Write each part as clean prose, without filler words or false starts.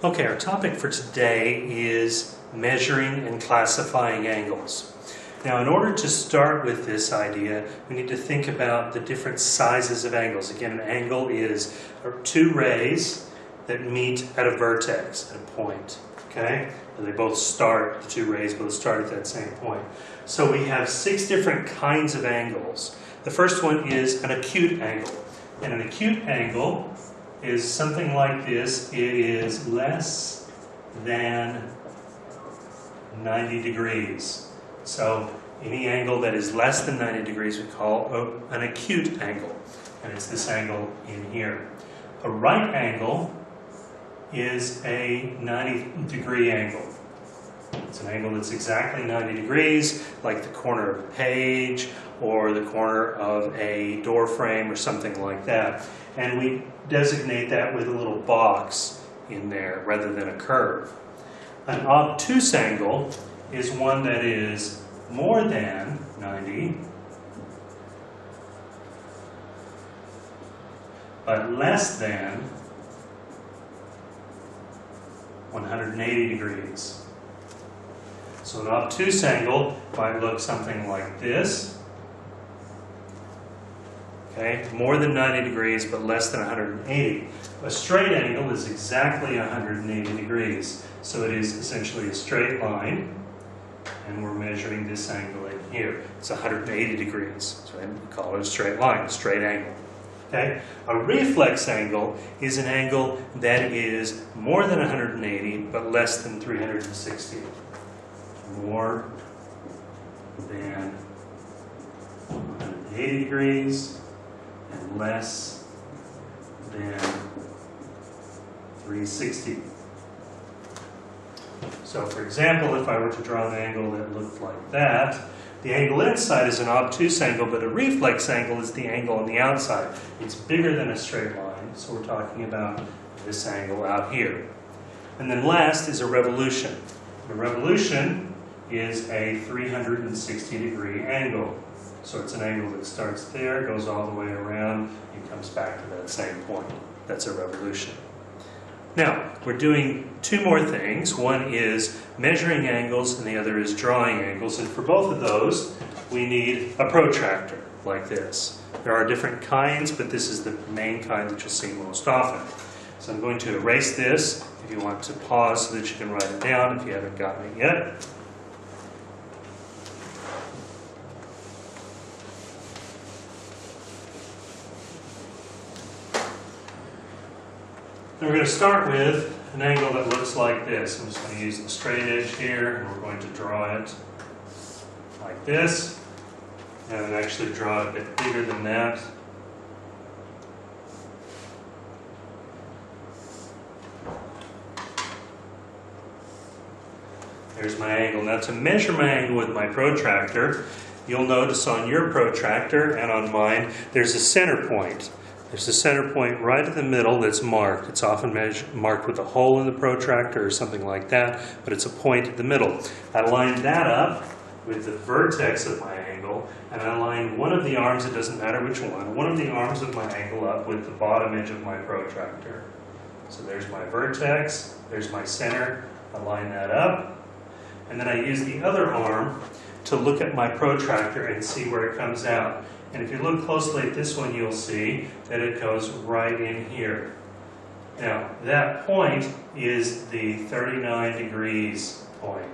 Okay, our topic for today is measuring and classifying angles. Now, in order to start with this idea, we need to think about the different sizes of angles. Again, an angle is two rays that meet at a vertex, at a point. Okay? And they both start, the two rays both start at that same point. So we have 6 different kinds of angles. The first one is an acute angle. And an acute angle is something like this. It is less than 90 degrees. So any angle that is less than 90 degrees we call an acute angle. And it's this angle in here. A right angle is a 90-degree angle. It's an angle that's exactly 90 degrees, like the corner of a page or the corner of a door frame or something like that. And we designate that with a little box in there rather than a curve. An obtuse angle is one that is more than 90, but less than 180 degrees. So an obtuse angle might look something like this. Okay, more than 90 degrees, but less than 180. A straight angle is exactly 180 degrees. So it is essentially a straight line, and we're measuring this angle in here. It's 180 degrees. So we call it a straight line, a straight angle. Okay? A reflex angle is an angle that is more than 180, but less than 360. More than 180 degrees and less than 360. So for example, if I were to draw an angle that looked like that, the angle inside is an obtuse angle, but a reflex angle is the angle on the outside. It's bigger than a straight line, so we're talking about this angle out here. And then last is a revolution. A revolution is a 360-degree angle. So it's an angle that starts there, goes all the way around, and comes back to that same point. That's a revolution. Now, we're doing 2 more things. One is measuring angles, and the other is drawing angles. And for both of those, we need a protractor, like this. There are different kinds, but this is the main kind that you'll see most often. So I'm going to erase this, if you want to pause so that you can write it down if you haven't gotten it yet. And we're going to start with an angle that looks like this. I'm just going to use the straight edge here, and we're going to draw it like this. And actually draw it a bit bigger than that. There's my angle. Now to measure my angle with my protractor, you'll notice on your protractor and on mine, there's a center point. There's a center point right in the middle that's marked. It's often marked with a hole in the protractor or something like that, but it's a point in the middle. I line that up with the vertex of my angle, and I line one of the arms, it doesn't matter which one of the arms of my angle up with the bottom edge of my protractor. So there's my vertex, there's my center, I line that up, and then I use the other arm to look at my protractor and see where it comes out. And if you look closely at this one, you'll see that it goes right in here. Now, that point is the 39 degrees point.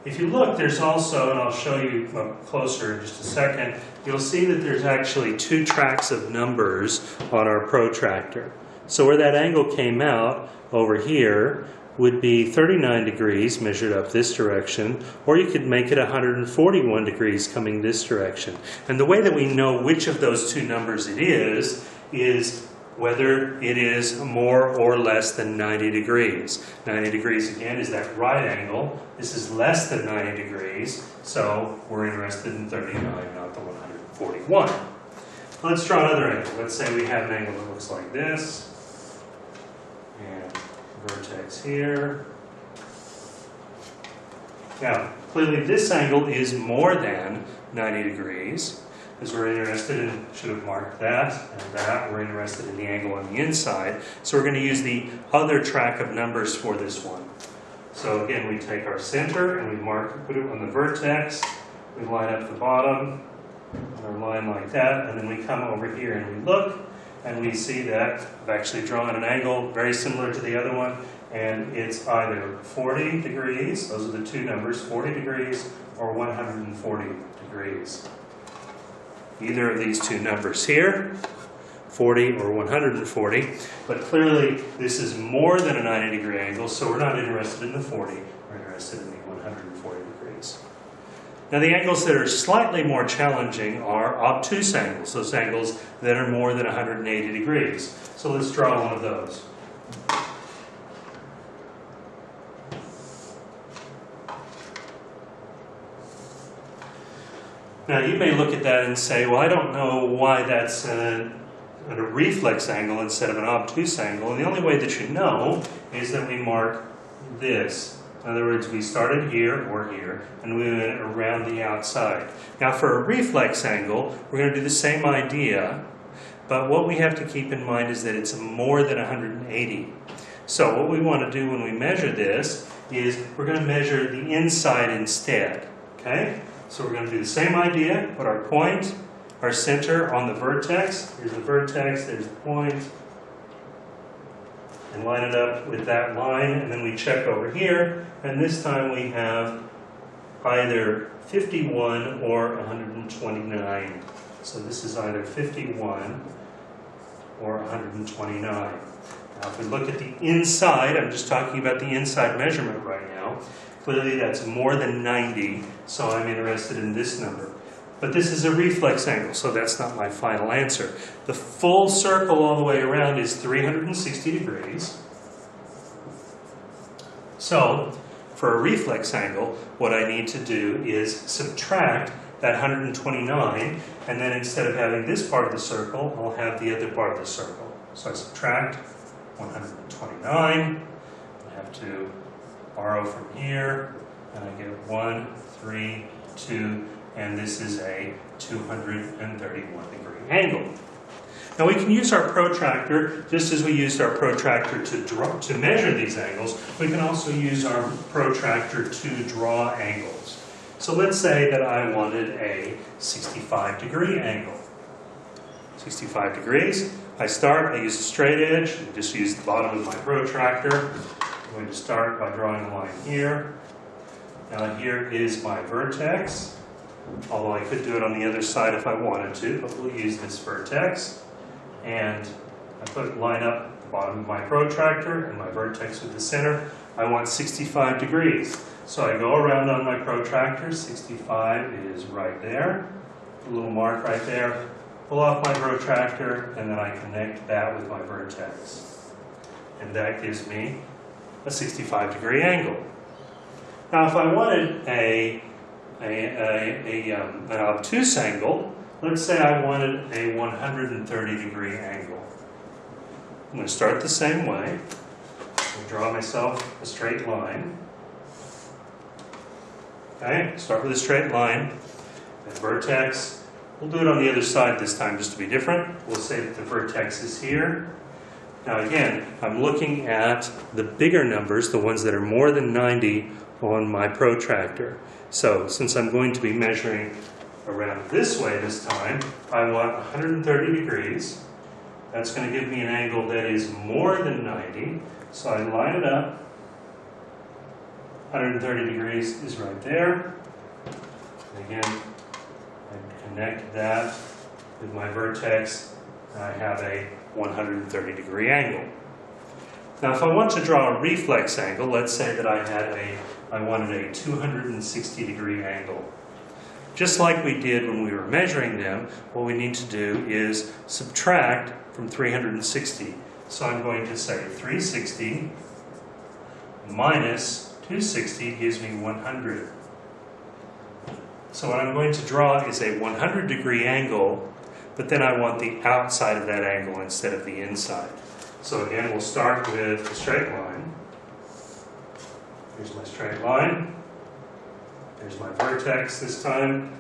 If you look, there's also, and I'll show you up closer in just a second, you'll see that there's actually 2 tracks of numbers on our protractor. So where that angle came out over here would be 39 degrees measured up this direction, or you could make it 141 degrees coming this direction. And the way that we know which of those 2 numbers it is whether it is more or less than 90 degrees. 90 degrees, again, is that right angle. This is less than 90 degrees, so we're interested in 39, not the 141. Let's draw another angle. Let's say we have an angle that looks like this. And vertex here. Now, clearly this angle is more than 90 degrees. because we're interested in, should have marked that and that. We're interested in the angle on the inside. So we're going to use the other track of numbers for this one. So again, we take our center and we put it on the vertex. We line up the bottom on our line like that, and then we come over here and we look, and we see that I've actually drawn an angle very similar to the other one, and it's either 40 degrees, those are the two numbers, 40 degrees or 140 degrees. Either of these two numbers here, 40 or 140, but clearly this is more than a 90-degree angle, so we're not interested in the 40, we're interested in the 140 degrees. Now the angles that are slightly more challenging are obtuse angles, those angles that are more than 180 degrees. So let's draw one of those. Now you may look at that and say, well, I don't know why that's at a reflex angle instead of an obtuse angle. And the only way that you know is that we mark this. In other words, we started here or here, and we went around the outside. Now for a reflex angle, we're going to do the same idea, but what we have to keep in mind is that it's more than 180. So what we want to do when we measure this is we're going to measure the inside instead. Okay? So we're going to do the same idea, put our point, our center on the vertex. Here's the vertex, there's the point. And line it up with that line, and then we check over here, and this time we have either 51 or 129. So this is either 51 or 129. Now if we look at the inside, I'm just talking about the inside measurement right now, clearly that's more than 90, so I'm interested in this number. But this is a reflex angle, so that's not my final answer. The full circle all the way around is 360 degrees. So, for a reflex angle, what I need to do is subtract that 129, and then instead of having this part of the circle, I'll have the other part of the circle. So I subtract 129, I have to borrow from here, and I get 1, 3, 2, and this is a 231 degree angle. Now we can use our protractor, just as we used our protractor to measure these angles, we can also use our protractor to draw angles. So let's say that I wanted a 65 degree angle. 65 degrees, I use a straight edge, I just use the bottom of my protractor. I'm going to start by drawing a line here. Now here is my vertex. Although I could do it on the other side if I wanted to, but we'll use this vertex. And I line up the bottom of my protractor and my vertex with the center. I want 65 degrees. So I go around on my protractor, 65 is right there. A little mark right there. Pull off my protractor, and then I connect that with my vertex. And that gives me a 65 degree angle. Now if I wanted an obtuse angle, let's say I wanted a 130 degree angle. I'm going to start the same way. I'll draw myself a straight line. Okay, start with a straight line. The vertex, we'll do it on the other side this time just to be different. We'll say that the vertex is here. Now again, I'm looking at the bigger numbers, the ones that are more than 90 on my protractor. So since I'm going to be measuring around this way this time, I want 130 degrees. That's going to give me an angle that is more than 90. So I line it up. 130 degrees is right there. And again, I connect that with my vertex, and I have a 130 degree angle. Now if I want to draw a reflex angle, let's say that I wanted a 260 degree angle. Just like we did when we were measuring them, what we need to do is subtract from 360. So I'm going to say 360 minus 260 gives me 100. So what I'm going to draw is a 100 degree angle, but then I want the outside of that angle instead of the inside. So again, we'll start with a straight line. Here's my straight line. Here's my vertex this time.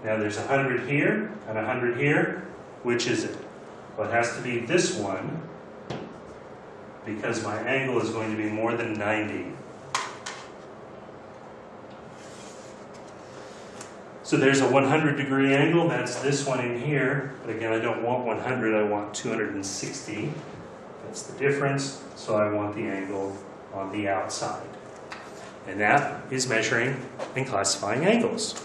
Now there's 100 here and 100 here. Which is it? Well, it has to be this one because my angle is going to be more than 90. So there's a 100-degree angle. That's this one in here. But again, I don't want 100. I want 260. That's the difference. So I want the angle on the outside. And that is measuring and classifying angles.